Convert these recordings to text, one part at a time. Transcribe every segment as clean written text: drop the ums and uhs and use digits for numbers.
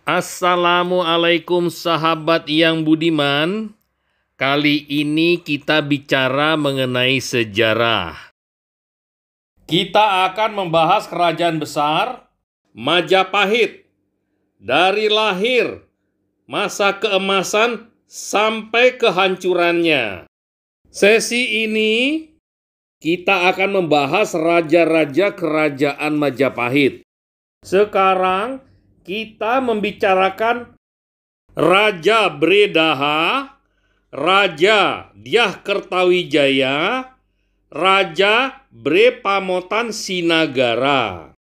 Assalamualaikum sahabat yang budiman. Kali ini kita bicara mengenai sejarah. Kita akan membahas kerajaan besar Majapahit dari lahir, masa keemasan sampai kehancurannya. Sesi ini kita akan membahas raja-raja kerajaan Majapahit. Sekarang kita membicarakan Raja Bredaha, Raja Dyah Kertawijaya, Raja Brepamotan Sinagara.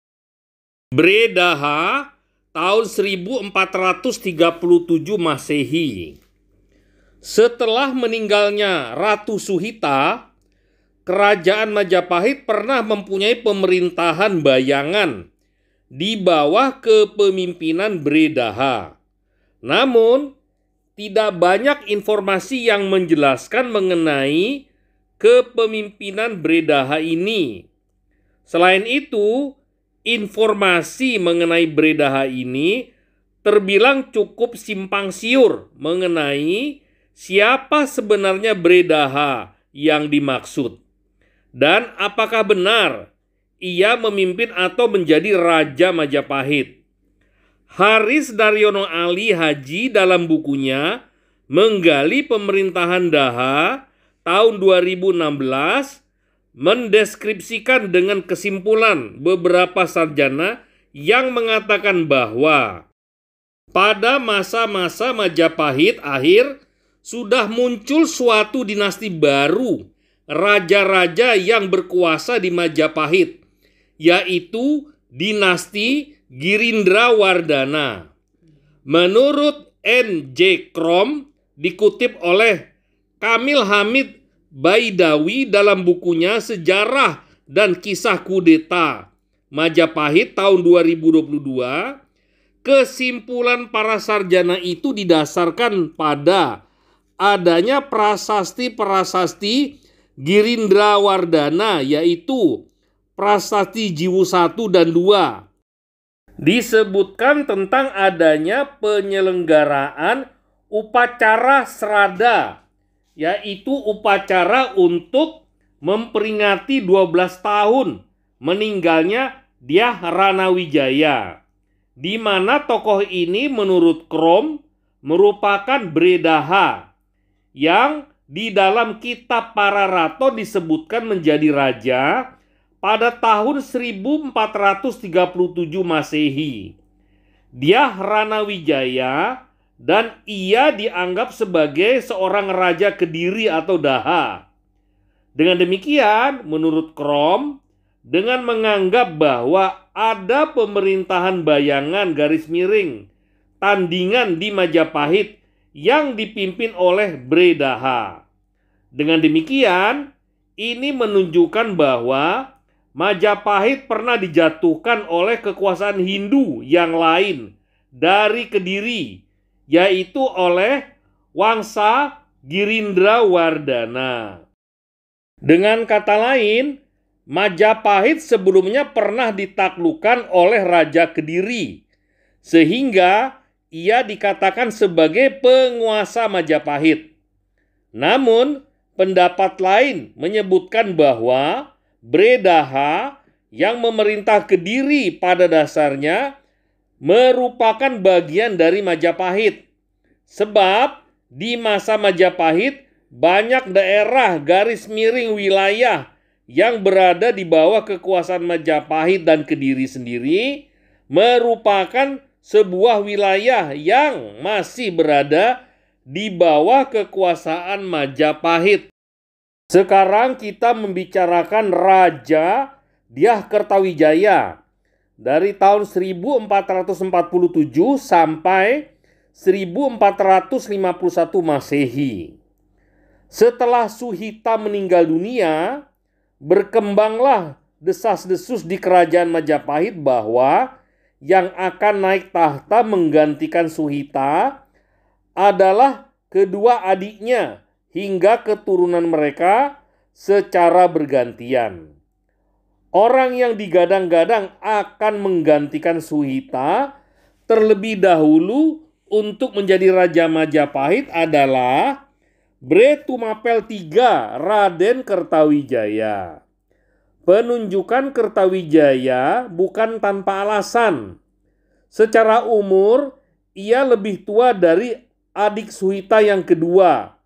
Bredaha tahun 1437 Masehi. Setelah meninggalnya Ratu Suhita, kerajaan Majapahit pernah mempunyai pemerintahan bayangan di bawah kepemimpinan Bredaha. Namun, tidak banyak informasi yang menjelaskan mengenai kepemimpinan Bredaha ini. Selain itu, informasi mengenai Bredaha ini terbilang cukup simpang siur mengenai siapa sebenarnya Bredaha yang dimaksud. Dan apakah benar ia memimpin atau menjadi Raja Majapahit. Haris Daryono Ali Haji dalam bukunya Menggali Pemerintahan Daha tahun 2016 mendeskripsikan dengan kesimpulan beberapa sarjana yang mengatakan bahwa pada masa-masa Majapahit akhir sudah muncul suatu dinasti baru, raja-raja yang berkuasa di Majapahit, yaitu dinasti Girindrawardhana. Menurut N.J. Krom, dikutip oleh Kamil Hamid Baidawi dalam bukunya Sejarah dan Kisah Kudeta Majapahit tahun 2022, kesimpulan para sarjana itu didasarkan pada adanya prasasti-prasasti Girindrawardhana, yaitu Prasasti Jiwu 1 dan 2. Disebutkan tentang adanya penyelenggaraan upacara srada, yaitu upacara untuk memperingati 12 tahun meninggalnya Dyah Ranawijaya, di mana tokoh ini menurut Krom merupakan Bredaha yang di dalam kitab Pararato disebutkan menjadi raja pada tahun 1437 Masehi. Dyah Ranawijaya dan ia dianggap sebagai seorang raja Kediri atau Daha. Dengan demikian, menurut Krom, dengan menganggap bahwa ada pemerintahan bayangan garis miring tandingan di Majapahit yang dipimpin oleh Bredaha. Dengan demikian, ini menunjukkan bahwa Majapahit pernah dijatuhkan oleh kekuasaan Hindu yang lain dari Kediri, yaitu oleh Wangsa Girindrawardhana. Dengan kata lain, Majapahit sebelumnya pernah ditaklukkan oleh Raja Kediri, sehingga ia dikatakan sebagai penguasa Majapahit. Namun, pendapat lain menyebutkan bahwa Bredaha yang memerintah Kediri pada dasarnya merupakan bagian dari Majapahit. Sebab di masa Majapahit banyak daerah garis miring wilayah yang berada di bawah kekuasaan Majapahit dan Kediri sendiri merupakan sebuah wilayah yang masih berada di bawah kekuasaan Majapahit. Sekarang kita membicarakan Raja Dyah Kertawijaya dari tahun 1447 sampai 1451 Masehi. Setelah Suhita meninggal dunia, berkembanglah desas-desus di kerajaan Majapahit bahwa yang akan naik tahta menggantikan Suhita adalah kedua adiknya hingga keturunan mereka secara bergantian. Orang yang digadang-gadang akan menggantikan Suhita terlebih dahulu untuk menjadi Raja Majapahit adalah Bre Tumapel III, Raden Kertawijaya. Penunjukan Kertawijaya bukan tanpa alasan. Secara umur, ia lebih tua dari adik Suhita yang kedua,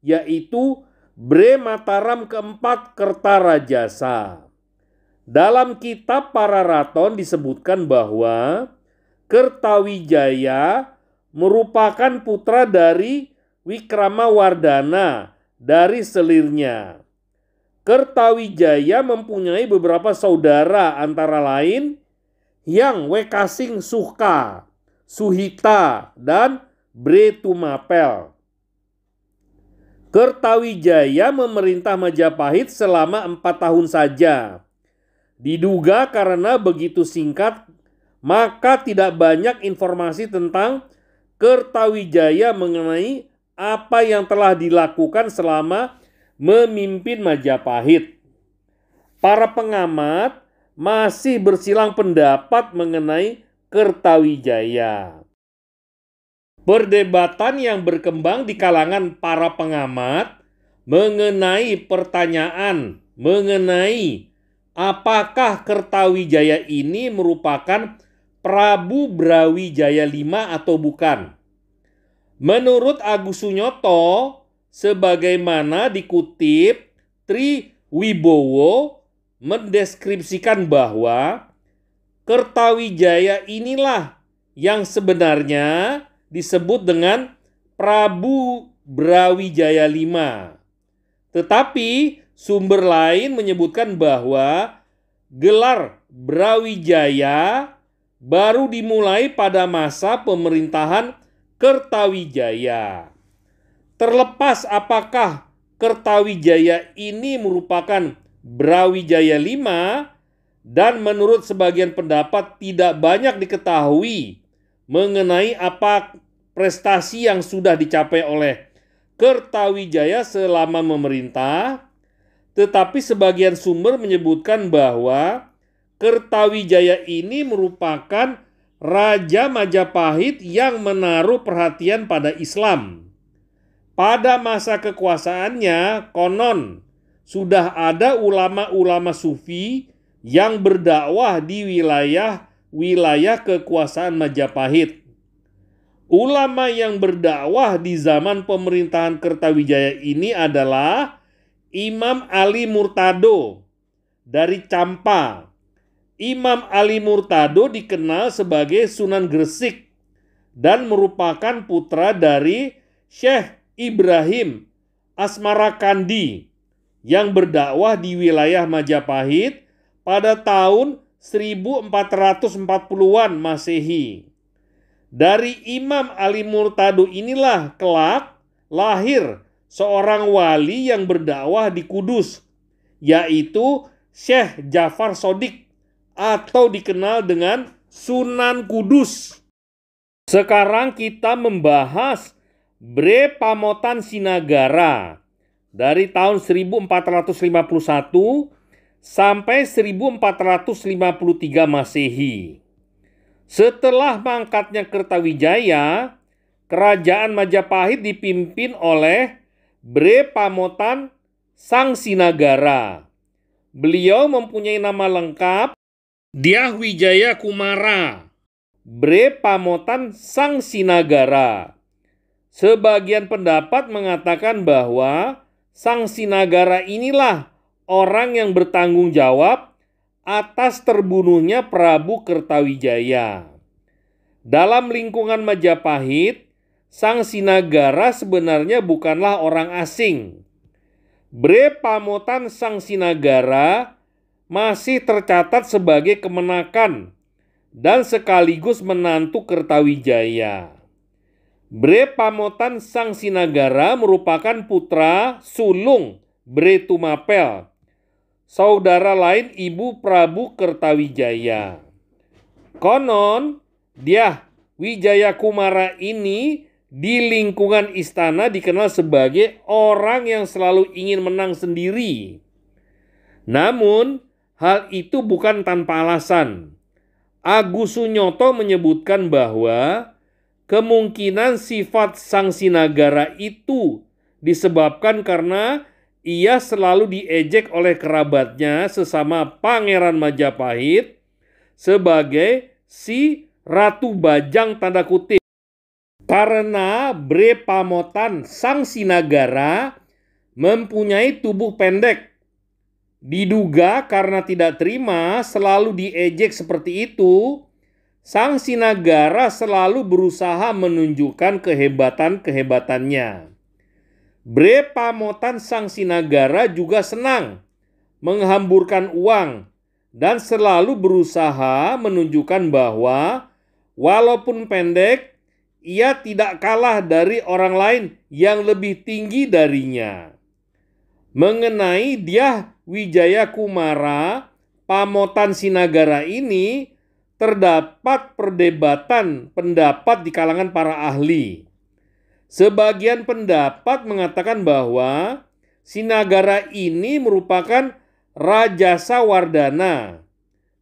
yaitu Bre Mataram keempat Kertarajasa. Dalam kitab Pararaton disebutkan bahwa Kertawijaya merupakan putra dari Wikramawardhana dari selirnya. Kertawijaya mempunyai beberapa saudara antara lain Hyang Wekasing Suhka, Suhita, dan Bre Tumapel. Kertawijaya memerintah Majapahit selama 4 tahun saja. Diduga karena begitu singkat, maka tidak banyak informasi tentang Kertawijaya mengenai apa yang telah dilakukan selama memimpin Majapahit. Para pengamat masih bersilang pendapat mengenai Kertawijaya. Perdebatan yang berkembang di kalangan para pengamat mengenai pertanyaan mengenai apakah Kertawijaya ini merupakan Prabu Brawijaya V atau bukan. Menurut Agus Sunyoto, sebagaimana dikutip, Tri Wibowo mendeskripsikan bahwa Kertawijaya inilah yang sebenarnya disebut dengan Prabu Brawijaya V. Tetapi sumber lain menyebutkan bahwa gelar Brawijaya baru dimulai pada masa pemerintahan Kertawijaya. Terlepas apakah Kertawijaya ini merupakan Brawijaya V, dan menurut sebagian pendapat tidak banyak diketahui mengenai apa prestasi yang sudah dicapai oleh Kertawijaya selama memerintah, tetapi sebagian sumber menyebutkan bahwa Kertawijaya ini merupakan Raja Majapahit yang menaruh perhatian pada Islam. Pada masa kekuasaannya, konon sudah ada ulama-ulama sufi yang berdakwah di wilayah kekuasaan Majapahit. Ulama yang berdakwah di zaman pemerintahan Kertawijaya ini adalah Imam Ali Murtado dari Campa. Imam Ali Murtado dikenal sebagai Sunan Gresik dan merupakan putra dari Syekh Ibrahim Asmarakandi yang berdakwah di wilayah Majapahit pada tahun 1440-an Masehi. Dari Imam Ali Murtado inilah kelak lahir seorang wali yang berdakwah di Kudus, yaitu Syekh Jafar Shodiq atau dikenal dengan Sunan Kudus. Sekarang kita membahas Bre Pamotan Sinagara dari tahun 1451 sampai 1453 Masehi. Setelah mangkatnya Kertawijaya, kerajaan Majapahit dipimpin oleh Bre Pamotan Sang Sinagara. Beliau mempunyai nama lengkap Dyah Wijaya Kumara, Bre Pamotan Sang Sinagara. Sebagian pendapat mengatakan bahwa Sang Sinagara inilah orang yang bertanggung jawab atas terbunuhnya Prabu Kertawijaya. Dalam lingkungan Majapahit, Sang Sinagara sebenarnya bukanlah orang asing. Bre Pamotan Sang Sinagara masih tercatat sebagai kemenakan dan sekaligus menantu Kertawijaya. Bre Pamotan Sang Sinagara merupakan putra sulung Bre Tumapel, saudara lain ibu Prabu Kertawijaya. Konon, Dyah Wijaya Kumara ini di lingkungan istana dikenal sebagai orang yang selalu ingin menang sendiri. Namun, hal itu bukan tanpa alasan. Agus Sunyoto menyebutkan bahwa kemungkinan sifat Sang Sinagara itu disebabkan karena ia selalu diejek oleh kerabatnya sesama Pangeran Majapahit sebagai si Ratu Bajang tanda kutip. Karena Bre Pamotan Sang Sinagara mempunyai tubuh pendek. Diduga karena tidak terima selalu diejek seperti itu, Sang Sinagara selalu berusaha menunjukkan kehebatan-kehebatannya. Bre Pamotan Sang Sinagara juga senang menghamburkan uang dan selalu berusaha menunjukkan bahwa walaupun pendek, ia tidak kalah dari orang lain yang lebih tinggi darinya. Mengenai Dyah Wijaya Kumara, Pamotan Sinagara ini terdapat perdebatan pendapat di kalangan para ahli. Sebagian pendapat mengatakan bahwa Sinagara ini merupakan Rajasa Wardana,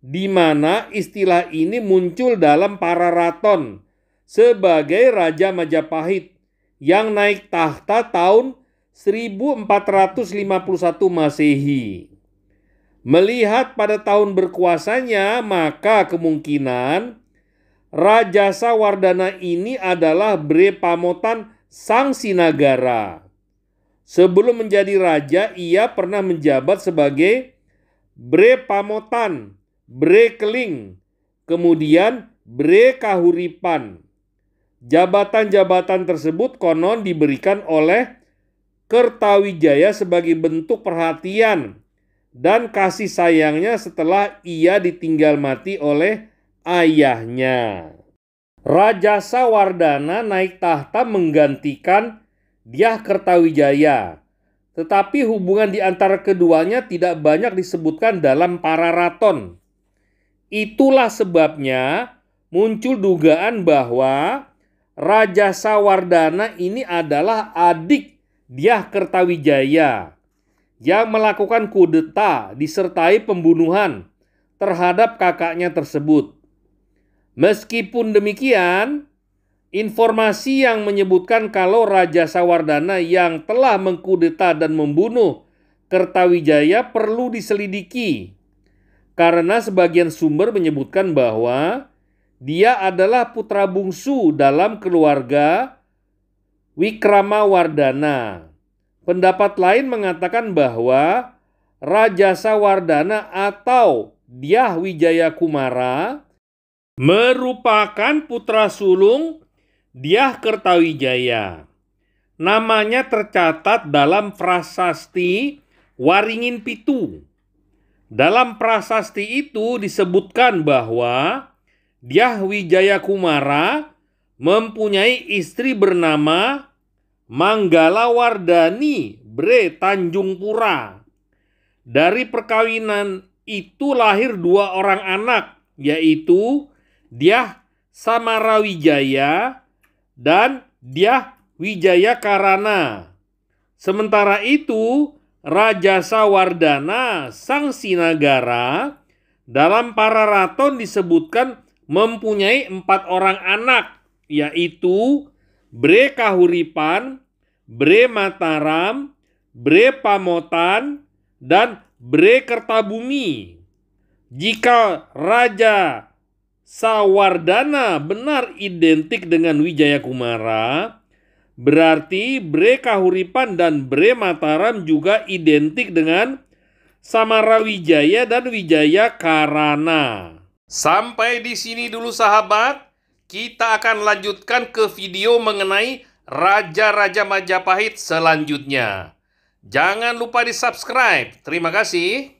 di mana istilah ini muncul dalam para raton sebagai Raja Majapahit yang naik tahta tahun 1451 Masehi. Melihat pada tahun berkuasanya, maka kemungkinan Rajasa Wardana ini adalah Bre Pamotan Sang Sinagara. Sebelum menjadi raja, ia pernah menjabat sebagai Bre Pamotan, Bre Keling, kemudian Bre Kahuripan. Jabatan-jabatan tersebut konon diberikan oleh Kertawijaya sebagai bentuk perhatian dan kasih sayangnya setelah ia ditinggal mati oleh ayahnya. Rajasa Wardana naik tahta menggantikan Dyah Kertawijaya, tetapi hubungan di antara keduanya tidak banyak disebutkan dalam para raton. Itulah sebabnya muncul dugaan bahwa Rajasa Wardana ini adalah adik Dyah Kertawijaya yang melakukan kudeta disertai pembunuhan terhadap kakaknya tersebut. Meskipun demikian, informasi yang menyebutkan kalau Rajasa Wardana yang telah mengkudeta dan membunuh Kertawijaya perlu diselidiki, karena sebagian sumber menyebutkan bahwa dia adalah putra bungsu dalam keluarga Wikramawardhana. Pendapat lain mengatakan bahwa Rajasa Wardana atau Dyah Wijaya Kumara merupakan putra sulung Dyah Kertawijaya. Namanya tercatat dalam prasasti Waringin Pitu. Dalam prasasti itu disebutkan bahwa Dyah Wijaya Kumara mempunyai istri bernama Manggala Wardani Bre Tanjung Pura. Dari perkawinan itu lahir 2 orang anak, yaitu Dyah Samarawijaya dan Dyah Wijaya Karana. Sementara itu, Rajasa Wardana Sang Sinagara dalam para raton disebutkan mempunyai 4 orang anak, yaitu Bre Kahuripan, Bre Mataram, Bre Pamotan, dan Bre Kertabumi. Jika Raja Sawardana benar identik dengan Wijaya Kumara, berarti Bre Kahuripan dan Bre Mataram juga identik dengan Samarawijaya dan Wijaya Karana. Sampai di sini dulu sahabat. Kita akan lanjutkan ke video mengenai Raja-Raja Majapahit selanjutnya. Jangan lupa di-subscribe. Terima kasih.